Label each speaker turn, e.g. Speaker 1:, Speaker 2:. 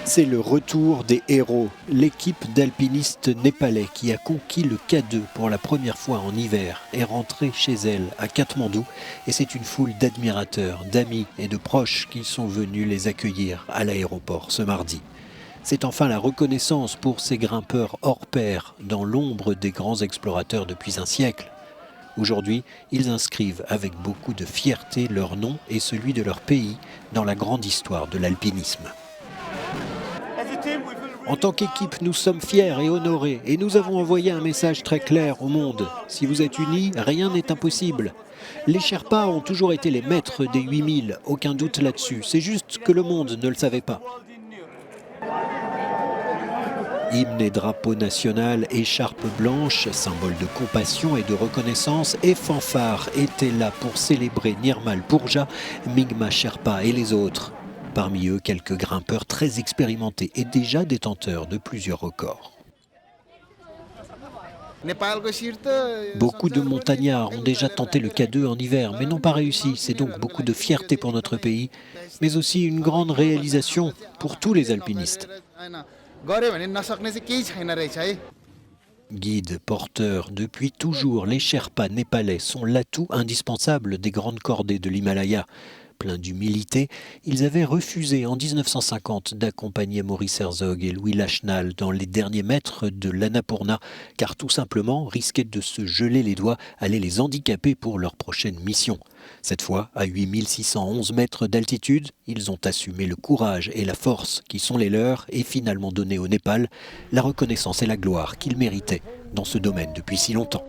Speaker 1: C'est le retour des héros, l'équipe d'alpinistes népalais qui a conquis le K2 pour la première fois en hiver est rentrée chez elle à Katmandou et c'est une foule d'admirateurs, d'amis et de proches qui sont venus les accueillir à l'aéroport ce mardi. C'est enfin la reconnaissance pour ces grimpeurs hors pair dans l'ombre des grands explorateurs depuis un siècle. Aujourd'hui, ils inscrivent avec beaucoup de fierté leur nom et celui de leur pays dans la grande histoire de l'alpinisme. En tant qu'équipe, nous sommes fiers et honorés et nous avons envoyé un message très clair au monde. Si vous êtes unis, rien n'est impossible. Les Sherpas ont toujours été les maîtres des 8000, aucun doute là-dessus. C'est juste que le monde ne le savait pas. Hymne et drapeau national, écharpe blanche, symbole de compassion et de reconnaissance, et fanfare étaient là pour célébrer Nirmal Purja, Mingma Sherpa et les autres. Parmi eux, quelques grimpeurs très expérimentés et déjà détenteurs de plusieurs records. Beaucoup de montagnards ont déjà tenté le K2 en hiver, mais n'ont pas réussi. C'est donc beaucoup de fierté pour notre pays, mais aussi une grande réalisation pour tous les alpinistes. Guides, porteurs, depuis toujours, les Sherpas népalais sont l'atout indispensable des grandes cordées de l'Himalaya. Pleins d'humilité, ils avaient refusé en 1950 d'accompagner Maurice Herzog et Louis Lachenal dans les derniers mètres de l'Annapurna, car tout simplement risquer de se geler les doigts allait les handicaper pour leur prochaine mission. Cette fois, à 8611 mètres d'altitude, ils ont assumé le courage et la force qui sont les leurs et finalement donné au Népal la reconnaissance et la gloire qu'ils méritaient dans ce domaine depuis si longtemps.